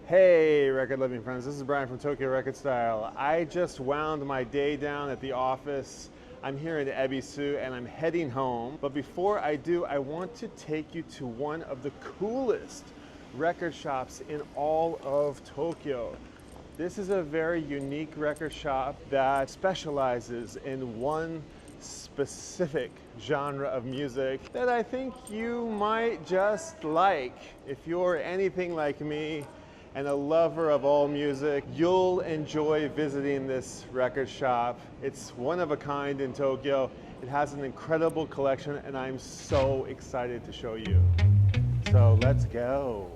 Hey record loving friends, this is Brian from tokyorecordstyle. I just wound my day down at the office. I'm here in Ebisu and I'm heading home. But before I do, I want to take you to one of the coolest record shops in all of Tokyo. This is a very unique record shop that specializes in one specific genre of music that I think you might just like. If you're anything like me and a lover of all music, you'll enjoy visiting this record shop. It's one of a kind in Tokyo. It has an incredible collection and I'm so excited to show you. So let's go.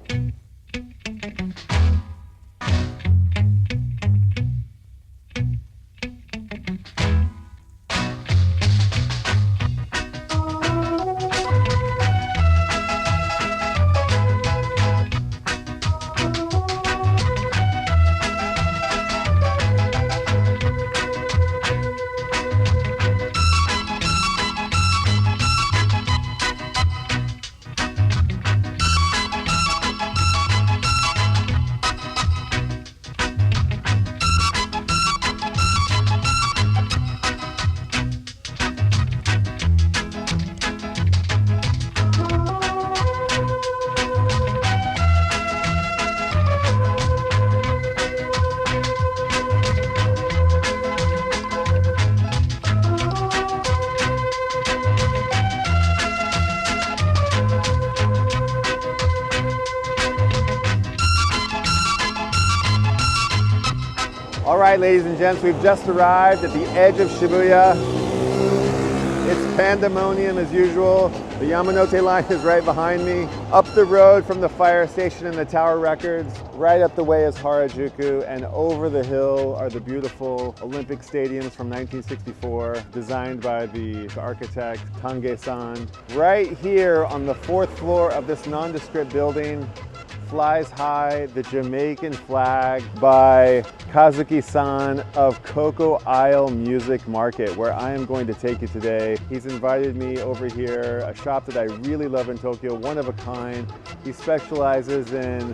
All right, ladies and gents, we've just arrived at the edge of Shibuya. It's pandemonium as usual. The Yamanote line is right behind me. Up the road from the fire station and the Tower Records, right up the way is Harajuku, and over the hill are the beautiful Olympic stadiums from 1964, designed by the architect Tange-san. Right here on the 4th floor of this nondescript building, flies high the Jamaican flag by Kazuki-san of Coco-Isle Music Market, where I am going to take you today. He's invited me over here, a shop that I really love in Tokyo, one of a kind. He specializes in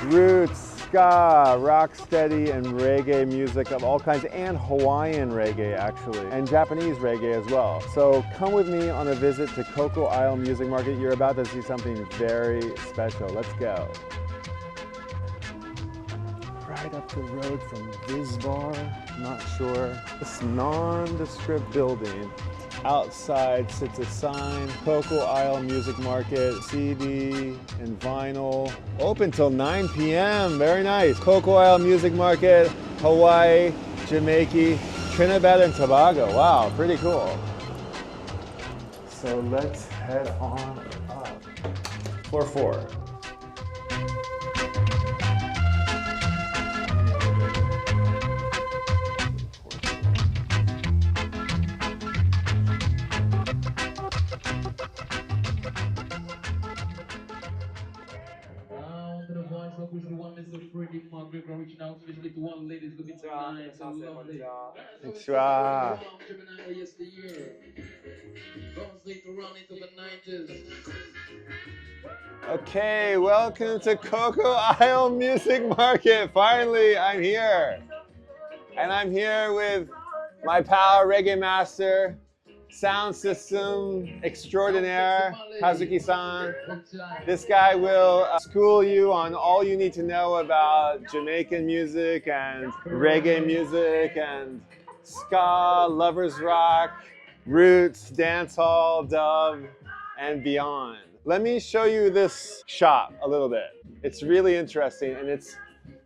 roots, ska, rocksteady, and reggae music of all kinds, and Hawaiian reggae actually, and Japanese reggae as well. So come with me on a visit to Coco-Isle Music Market. You're about to see something very special. Let's go. Right up the road from Visbar, not sure. This nondescript building. Outside sits a sign, Coco-Isle Music Market, CD and vinyl. Open till 9 p.m., very nice. Coco-Isle Music Market, Hawaii, Jamaica, Trinidad and Tobago. Wow, pretty cool. So let's head on up. Floor 4. Konnichiwa. Okay, welcome to Coco-Isle Music Market. Finally, I'm here. And I'm here with my pal, reggae master, sound system extraordinaire, Kazuki-san. This guy will school you on all you need to know about Jamaican music and reggae music and ska, loversrock, roots, dancehall, dub, and beyond. Let me show you this shop a little bit. It's really interesting and it's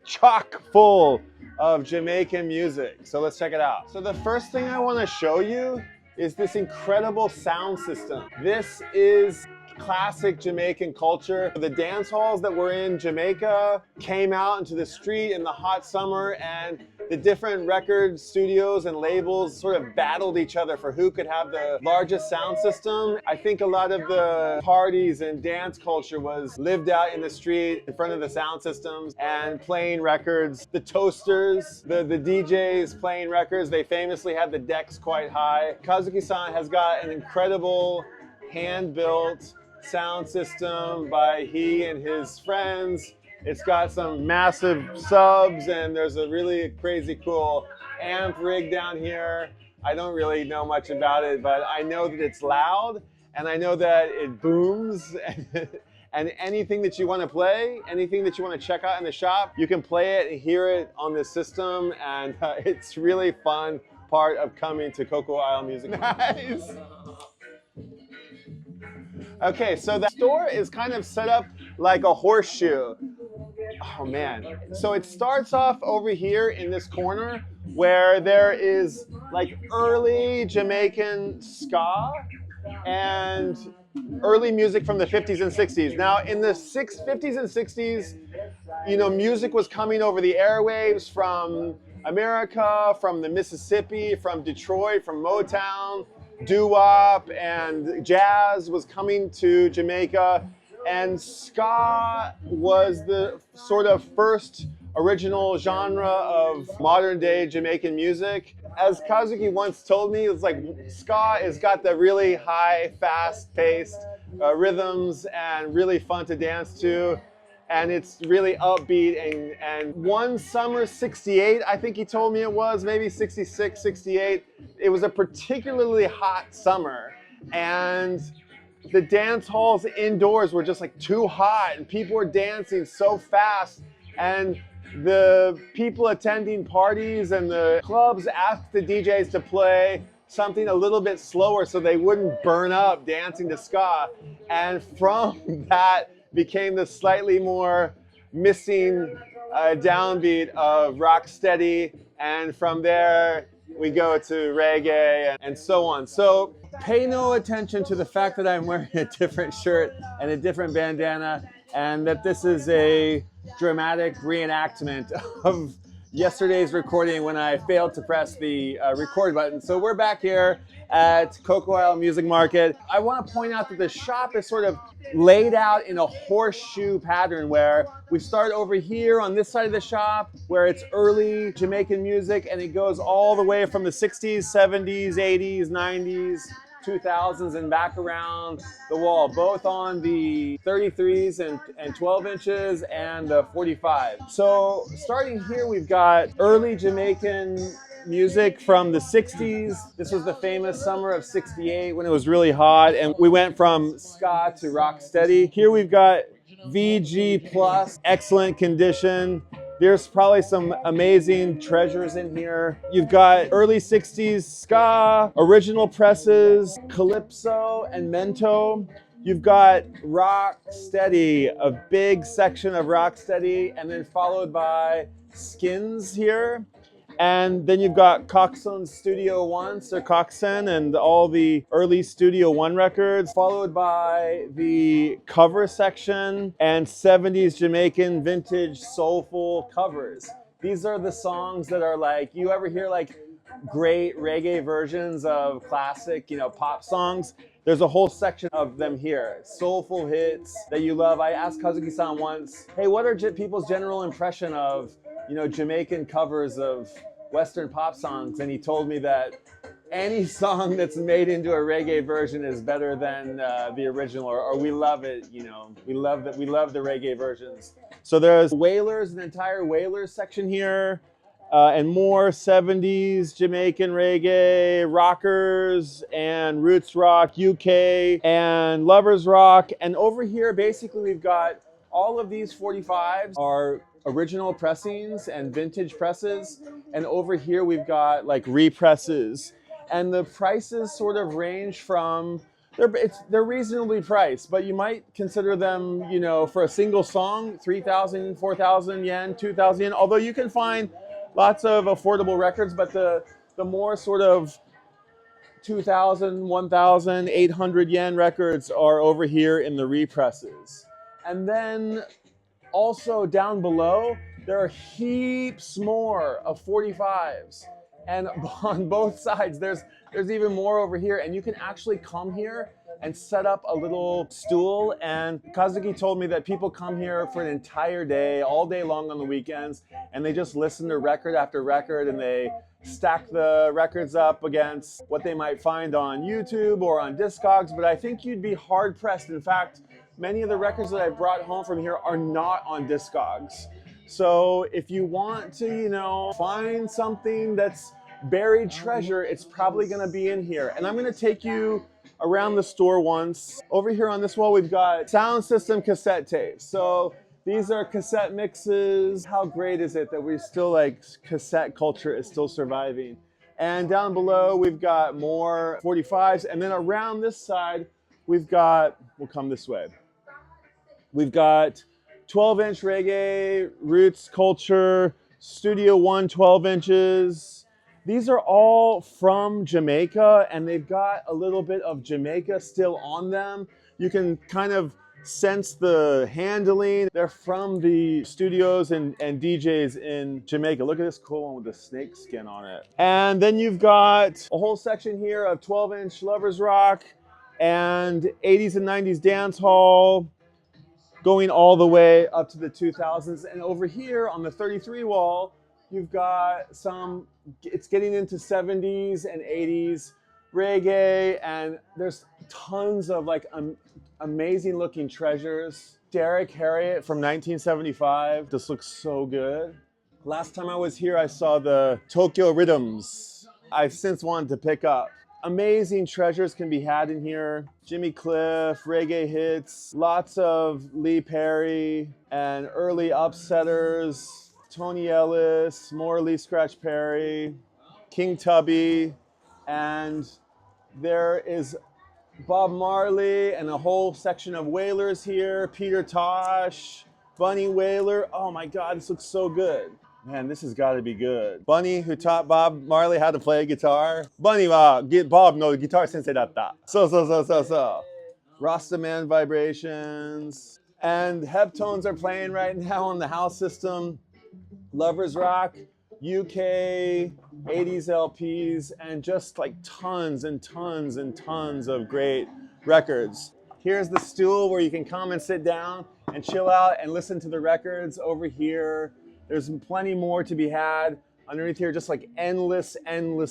chock full of Jamaican music. So let's check it out. So the first thing I want to show you is this incredible sound system. This is classic Jamaican culture. The dance halls that were in Jamaica came out into the street in the hot summer, and the different record studios and labels sort of battled each other for who could have the largest sound system. I think a lot of the parties and dance culture was lived out in the street in front of the sound systems and playing records. The toasters, the DJs playing records, they famously had the decks quite high. Kazuki-san has got an incredible hand-built sound system by he and his friends It's got some massive subs, and there's a really crazy cool amp rig down here. I don't really know much about it, but I know that it's loud, and I know that it booms. And anything that you want to play, anything that you want to check out in the shop, you can play it and hear it on the system, and it's really fun part of coming to Coco-Isle Music Market. Nice. Okay, so the store is kind of set up like a horseshoe. Oh man. So it starts off over here in this corner where there is like early Jamaican ska and early music from the 50s and 60s. Now in the 50s and 60s, you know, music was coming over the airwaves from America, from the Mississippi, from Detroit, from Motown. Doo-wop and jazz was coming to Jamaica, and ska was the sort of first original genre of modern day Jamaican music. As Kazuki once told me, it's like ska has got the really high, fast-paced rhythms and really fun to dance to. And it's really upbeat, and one summer, 68, I think he told me it was, maybe 66, 68, it was a particularly hot summer, and the dance halls indoors were just like too hot, and people were dancing so fast, and the people attending parties and the clubs asked the DJs to play something a little bit slower so they wouldn't burn up dancing to ska, and from that became the slightly more missing downbeat of rocksteady, and from there we go to reggae and so on. So pay no attention to the fact that I'm wearing a different shirt and a different bandana, and that this is a dramatic reenactment of yesterday's recording when I failed to press the record button. So we're back here at Coco-Isle Music Market. I want to point out that the shop is sort of laid out in a horseshoe pattern where we start over here on this side of the shop where it's early Jamaican music, and it goes all the way from the 60s, 70s, 80s, 90s, 2000s and back around the wall, both on the 33s and 12 inches and the 45. So starting here, we've got early Jamaican music from the 60s. This was the famous summer of 68 when it was really hot, and we went from ska to rocksteady. Here we've got VG Plus, excellent condition. There's probably some amazing treasures in here. You've got early 60s ska, original presses, calypso and mento. You've got rocksteady, a big section of rocksteady, and then followed by skins here. And then you've got Coxswain's Studio One, Sir Coxswain, and all the early Studio One records, followed by the cover section and 70s Jamaican vintage soulful covers. These are the songs that are like, you ever hear like great reggae versions of classic, you know, pop songs? There's a whole section of them here. Soulful hits that you love. I asked Kazuki-san once, hey, what are people's general impression of, you know, Jamaican covers of Western pop songs? And he told me that any song that's made into a reggae version is better than the original, or we love it, you know, we love the reggae versions. So there's Wailers, an entire Wailers section here, and more 70s Jamaican reggae, rockers, and roots rock, UK, and loversrock. And over here, basically, we've got all of these 45s are original pressings and vintage presses, and over here we've got like represses, and the prices sort of range from they're reasonably priced, but you might consider them, you know, for a single song 3,000, 4,000 yen, 2,000 yen, although you can find lots of affordable records, but the more sort of 2,000, 1,800 yen records are over here in the represses. And then also down below, there are heaps more of 45s. And on both sides, there's even more over here. And you can actually come here and set up a little stool. And Kazuki told me that people come here for an entire day, all day long on the weekends, and they just listen to record after record, and they stack the records up against what they might find on YouTube or on Discogs. But I think you'd be hard pressed. In fact, many of the records that I brought home from here are not on Discogs. So if you want to, you know, find something that's buried treasure, it's probably going to be in here. And I'm going to take you around the store once. Over here on this wall, we've got sound system cassette tapes. So these are cassette mixes. How great is it that we still, like, cassette culture is still surviving. And down below, we've got more 45s. And then around this side, we've got, we'll come this way. We've got 12-inch reggae, roots culture, Studio One 12 inches. These are all from Jamaica, and they've got a little bit of Jamaica still on them. You can kind of sense the handling. They're from the studios and DJs in Jamaica. Look at this cool one with the snake skin on it. And then you've got a whole section here of 12-inch loversrock and 80s and 90s dancehall, going all the way up to the 2000s. And over here on the 33 wall, you've got some, it's getting into 70s and 80s reggae, and there's tons of like amazing looking treasures. Derek Harriott from 1975. This looks so good. Last time I was here, I saw the Tokyo Rhythms. I've since wanted to pick up. Amazing treasures can be had in here. Jimmy Cliff, reggae hits, lots of Lee Perry and early upsetters, Tony Ellis, more Lee Scratch Perry, King Tubby, and there is Bob Marley and a whole section of Wailers here, Peter Tosh, Bunny Wailer. Oh my God, this looks so good. Man, this has got to be good. Bunny, who taught Bob Marley how to play guitar. Bunny, Bob no guitar sensei datta. So. Rastaman vibrations. And Heptones are playing right now on the house system. Loversrock, UK, 80s LPs, and just like tons and tons and tons of great records. Here's the stool where you can come and sit down and chill out and listen to the records. Over here, there's plenty more to be had. Underneath here, just like endless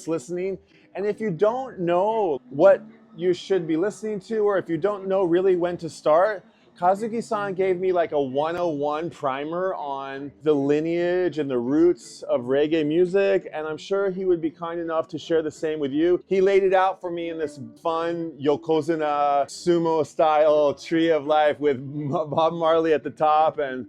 listening. And if you don't know what you should be listening to, or if you don't know really when to start, Kazuki-san gave me like a 101 primer on the lineage and the roots of reggae music, and I'm sure he would be kind enough to share the same with you. He laid it out for me in this fun Yokozuna sumo style tree of life with Bob Marley at the top and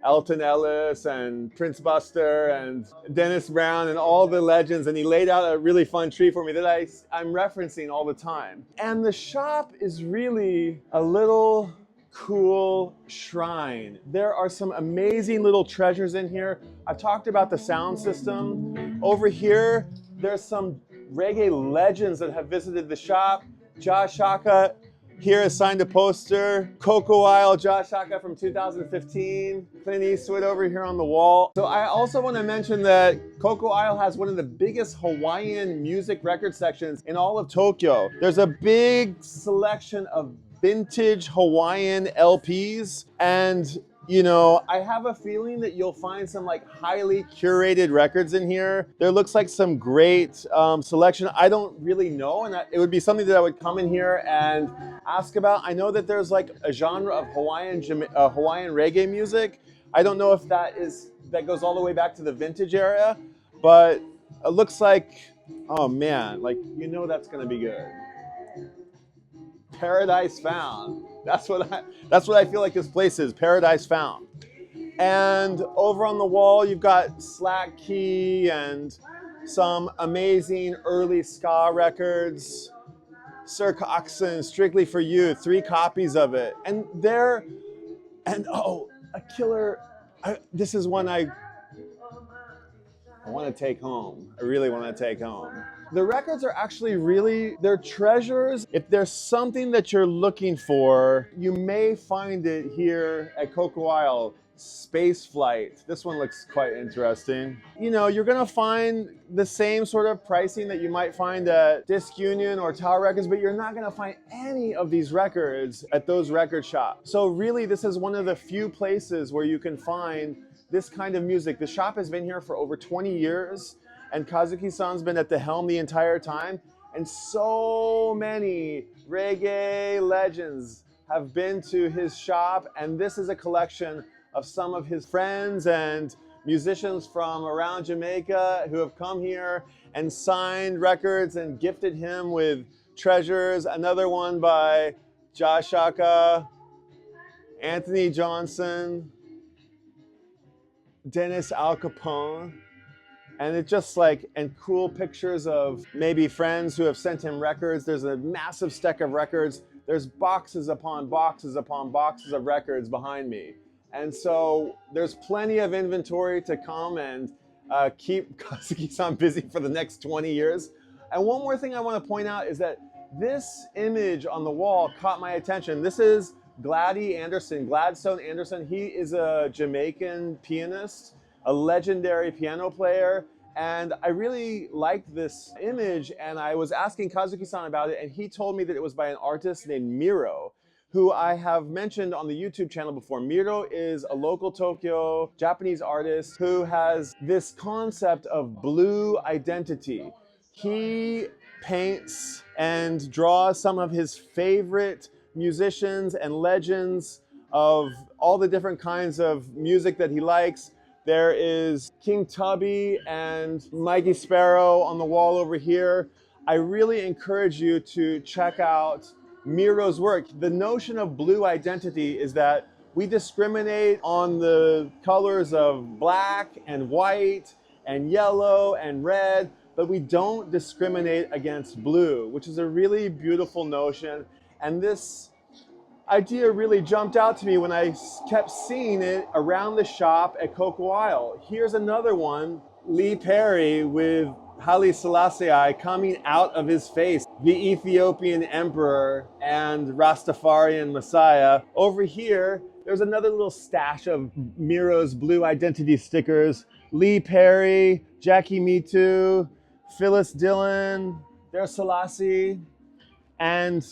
Elton Ellis and Prince Buster and Dennis Brown and all the legends, and he laid out a really fun tree for me that I'm referencing all the time. And the shop is really a little cool shrine. There are some amazing little treasures in here. I've talked about the sound system. Over here, there's some reggae legends that have visited the shop. Josh Shaka here has signed a poster. Coco-Isle Josh Shaka from 2015. Clint Eastwood over here on the wall. So I also want to mention that Coco-Isle has one of the biggest Hawaiian music record sections in all of Tokyo. There's a big selection of vintage Hawaiian LPs, and you know, I have a feeling that you'll find some like highly curated records in here. There looks like some great selection. I don't really know, and it would be something that I would come in here and ask about. I know that there's like a genre of Hawaiian reggae music. I don't know if that goes all the way back to the vintage era, but it looks like, oh man, like, you know, that's gonna be good. Paradise found. That's what I feel like this place is. Paradise found. And over on the wall, you've got Slack Key and some amazing early ska records. Sir Coxsone, Strictly for You, 3 copies of it. And oh, a killer. This is one I want to take home. I really want to take home. The records are actually they're treasures. If there's something that you're looking for, you may find it here at Coco-Isle. Space Flight. This one looks quite interesting. You know, you're gonna find the same sort of pricing that you might find at Disc Union or Tower Records, but you're not gonna find any of these records at those record shops. So really, this is one of the few places where you can find this kind of music. The shop has been here for over 20 years, and Kazuki-san's been at the helm the entire time, and so many reggae legends have been to his shop, and this is a collection of some of his friends and musicians from around Jamaica who have come here and signed records and gifted him with treasures. Another one by Joshaka, Anthony Johnson, Dennis Al Capone. And it's just like, and cool pictures of maybe friends who have sent him records. There's a massive stack of records. There's boxes upon boxes upon boxes of records behind me. And so there's plenty of inventory to come and keep Kazuki-san busy for the next 20 years. And one more thing I want to point out is that this image on the wall caught my attention. This is Gladstone Anderson. He is a Jamaican pianist, a legendary piano player, and I really liked this image, and I was asking Kazuki-san about it, and he told me that it was by an artist named Miro, who I have mentioned on the YouTube channel before. Miro is a local Tokyo Japanese artist who has this concept of blue identity. He paints and draws some of his favorite musicians and legends of all the different kinds of music that he likes. There is King Tubby and Mikey Sparrow on the wall over here. I really encourage you to check out Miro's work. The notion of blue identity is that we discriminate on the colors of black and white and yellow and red, but we don't discriminate against blue, which is a really beautiful notion. And this idea really jumped out to me when I kept seeing it around the shop at Coco-Isle. Here's another one, Lee Perry with Haile Selassie coming out of his face, the Ethiopian emperor and Rastafarian Messiah. Over here, there's another little stash of Miro's blue identity stickers. Lee Perry, Jackie Me Too, Phyllis Dillon, there's Selassie, and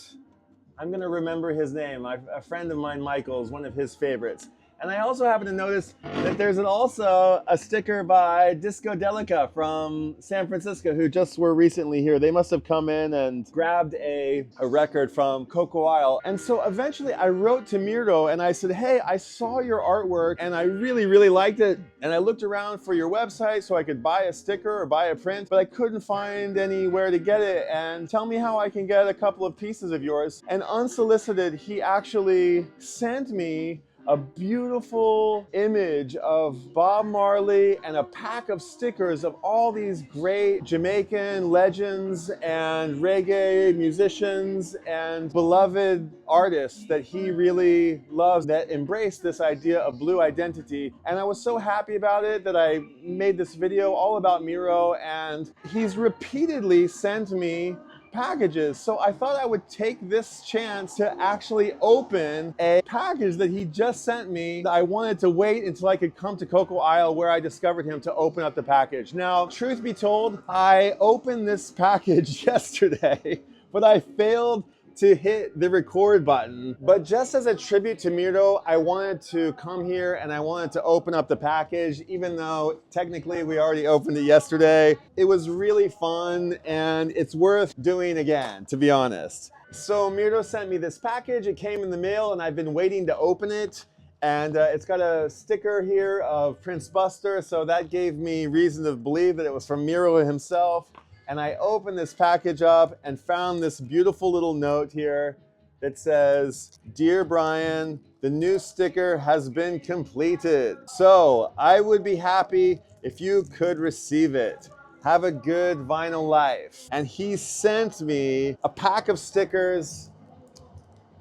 I'm gonna remember his name. A friend of mine, Michael, is one of his favorites. And I also happen to notice that there's also a sticker by Disco Delica from San Francisco, who just were recently here. They must have come in and grabbed a record from Coco-Isle. And so eventually I wrote to Miro and I said, hey, I saw your artwork and I really, really liked it. And I looked around for your website so I could buy a sticker or buy a print, but I couldn't find anywhere to get it. And tell me how I can get a couple of pieces of yours. And unsolicited, he actually sent me a beautiful image of Bob Marley and a pack of stickers of all these great Jamaican legends and reggae musicians and beloved artists that he really loves that embrace this idea of blue identity. And I was so happy about it that I made this video all about Miro, and he's repeatedly sent me packages. So I thought I would take this chance to actually open a package that he just sent me. I wanted to wait until I could come to Coco-Isle where I discovered him to open up the package. Now, truth be told, I opened this package yesterday, but I failed to hit the record button. But just as a tribute to Miro, I wanted to come here and I wanted to open up the package, even though technically we already opened it yesterday. It was really fun and it's worth doing again, to be honest. So Miro sent me this package. It came in the mail and I've been waiting to open it. And it's got a sticker here of Prince Buster, so that gave me reason to believe that it was from Miro himself. And I opened this package up and found this beautiful little note here that says, "Dear Brian, the new sticker has been completed. So I would be happy if you could receive it. Have a good vinyl life." And he sent me a pack of stickers.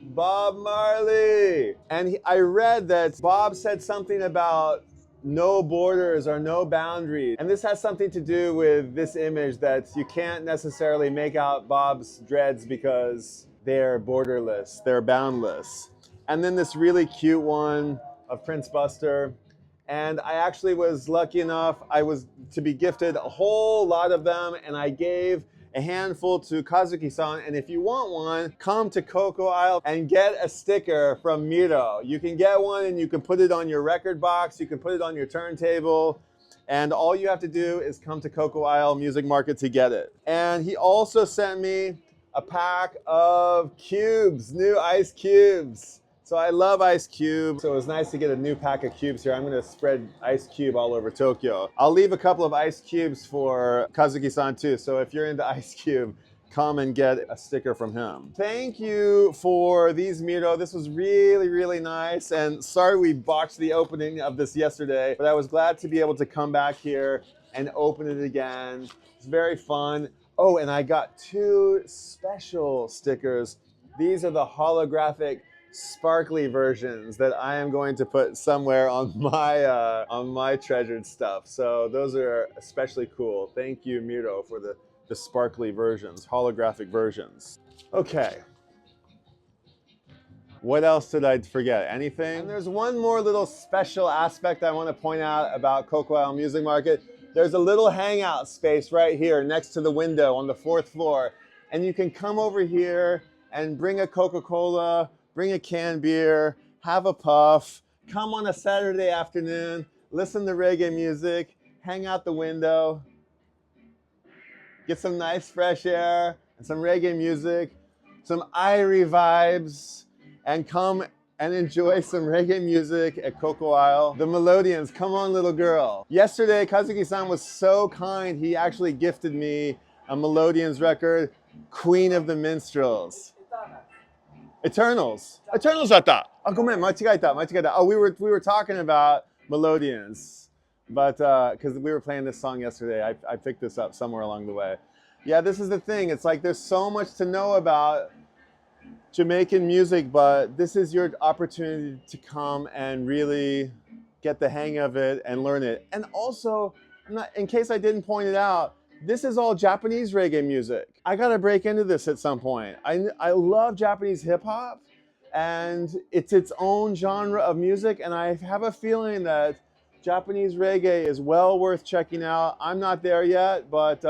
Bob Marley. And I read that Bob said something about no borders or no boundaries. And this has something to do with this image that you can't necessarily make out Bob's dreads because they're borderless, they're boundless. And then this really cute one of Prince Buster. And I actually was lucky enough, to be gifted a whole lot of them, and I gave a handful to Kazuki-san. And if you want one, come to Coco-Isle and get a sticker from Miro. You can get one and you can put it on your record box, you can put it on your turntable, and all you have to do is come to Coco-Isle Music Market to get it. And he also sent me a pack of cubes, new ice cubes. So I love ice cubes. So it was nice to get a new pack of cubes here. I'm gonna spread ice cube all over Tokyo. I'll leave a couple of ice cubes for Kazuki-san too. So if you're into ice cube, come and get a sticker from him. Thank you for these Miro. This was really, really nice. And sorry we botched the opening of this yesterday, but I was glad to be able to come back here and open it again. It's very fun. Oh, and I got 2 special stickers. These are the holographic sparkly versions that I am going to put somewhere on my treasured stuff. So those are especially cool. Thank you, Miro, for the sparkly versions, holographic versions. Okay. What else did I forget? Anything? And there's one more little special aspect I want to point out about Coco-Isle Music Market. There's a little hangout space right here next to the window on the 4th floor. And you can come over here and bring a Coca-Cola, bring a canned beer, have a puff, come on a Saturday afternoon, listen to reggae music, hang out the window, get some nice fresh air and some reggae music, some Irie vibes, and come and enjoy some reggae music at Coco-Isle. The Melodians, come on little girl. Yesterday, Kazuki-san was so kind, he actually gifted me a Melodians record, Queen of the Minstrels. Eternals. Eternals だった。あ、ごめん、間違えた。Oh, we were talking about Melodians, but because we were playing this song yesterday, I picked this up somewhere along the way. Yeah, this is the thing. It's like there's so much to know about Jamaican music, but this is your opportunity to come and really get the hang of it and learn it. And also, in case I didn't point it out, this is all Japanese reggae music. I gotta break into this at some point. I love Japanese hip hop, and it's its own genre of music, and I have a feeling that Japanese reggae is well worth checking out. I'm not there yet, but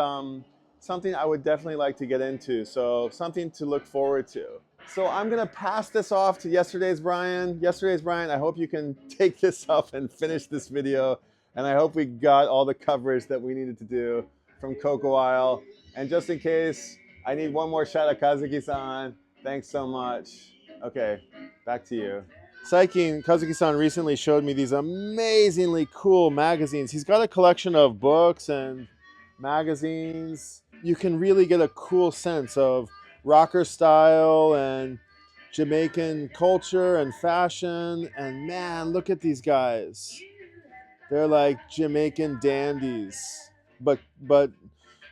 something I would definitely like to get into, so something to look forward to. So I'm gonna pass this off to Yesterday's Brian. Yesterday's Brian, I hope you can take this up and finish this video, and I hope we got all the coverage that we needed to do from Coco-Isle. And just in case, I need one more shot of Kazuki-san. Thanks so much. Okay, back to you. Saikin, Kazuki-san recently showed me these amazingly cool magazines. He's got a collection of books and magazines. You can really get a cool sense of rocker style and Jamaican culture and fashion. And man, look at these guys. They're like Jamaican dandies, but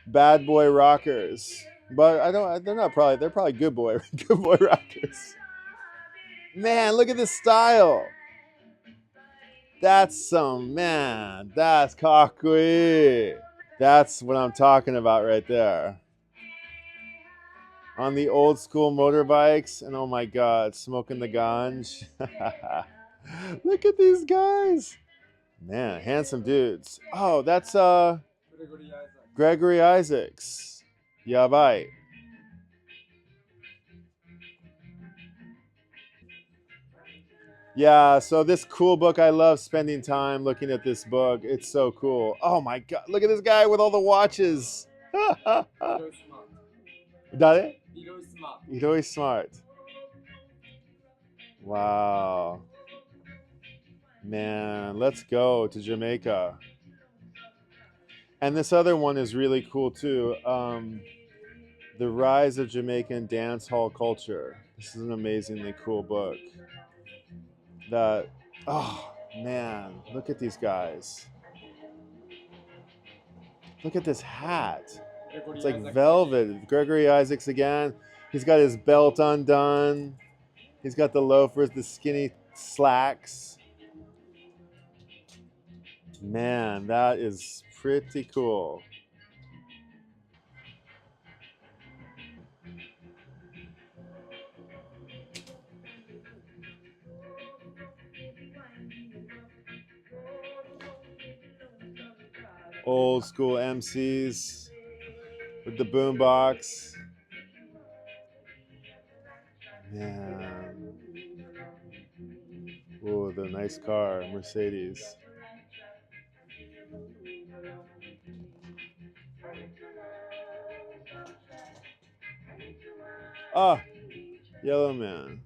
bad boy rockers. But they're probably good boy rockers. Man, look at this style. That's that's kakkoi. That's what I'm talking about right there. On the old school motorbikes, and oh my God, smoking the ganj. Look at these guys. Man, handsome dudes. Oh, that's Gregory Isaacs. Yabai. Yeah, so this cool book, I love spending time looking at this book. It's so cool. Oh my God, look at this guy with all the watches. Dare? Irie Smart. Wow. Man, let's go to Jamaica. And this other one is really cool too. The Rise of Jamaican Dancehall Culture. This is an amazingly cool book. Oh man, look at these guys. Look at this hat. It's like velvet. Gregory Isaacs again. He's got his belt undone. He's got the loafers, the skinny slacks. Man, that is pretty cool. Old school MCs with the boombox. Man. Oh, the nice car, Mercedes. Oh, Yellow Man.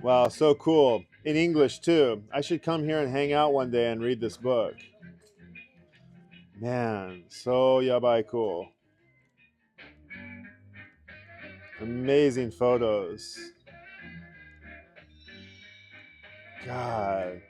Wow, so cool. In English too. I should come here and hang out one day and read this book. Man, so yabai cool. Amazing photos. God.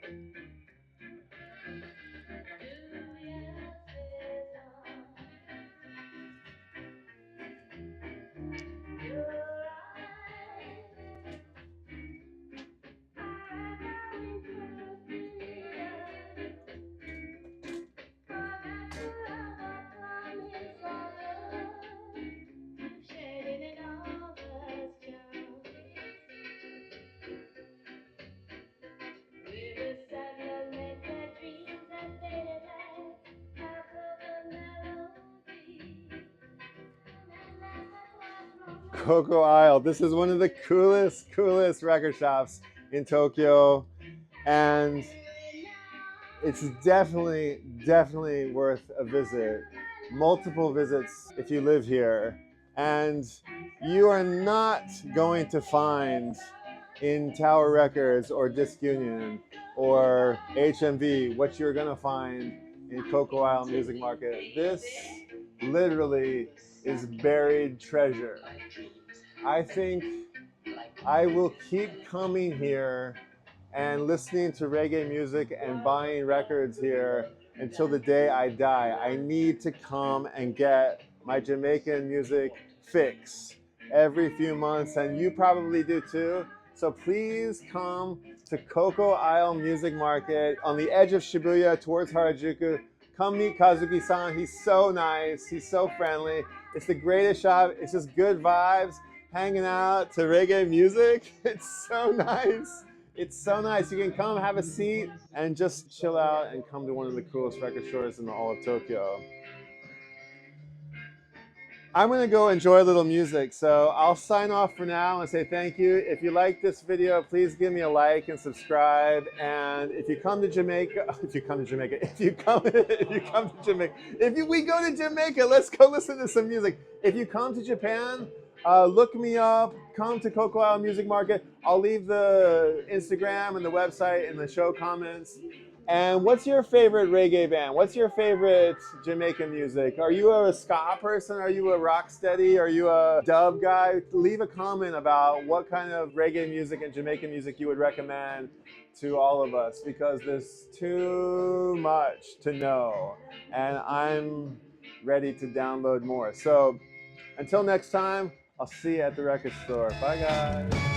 Coco-Isle. This is one of the coolest record shops in Tokyo. And it's definitely worth a visit. Multiple visits if you live here. And you are not going to find in Tower Records or Disc Union or HMV what you're gonna find in Coco-Isle Music Market. This literally is buried treasure. I think I will keep coming here and listening to reggae music and buying records here until the day I die. I need to come and get my Jamaican music fix every few months, and you probably do too. So please come to Coco-Isle Music Market on the edge of Shibuya towards Harajuku. Come meet Kazuki-san. He's so nice. He's so friendly. It's the greatest shop. It's just good vibes, hanging out to reggae music. It's so nice. It's so nice. You can come have a seat and just chill out and come to one of the coolest record stores in all of Tokyo. I'm going to go enjoy a little music, so I'll sign off for now and say thank you. If you like this video, please give me a like and subscribe. And if you come to Jamaica, if we go to Jamaica, let's go listen to some music. If you come to Japan, look me up, come to Coco-Isle Music Market. I'll leave the Instagram and the website in the show comments. And what's your favorite reggae band? What's your favorite Jamaican music? Are you a ska person? Are you a rocksteady? Are you a dub guy? Leave a comment about what kind of reggae music and Jamaican music you would recommend to all of us, because there's too much to know and I'm ready to download more. So until next time, I'll see you at the record store. Bye guys.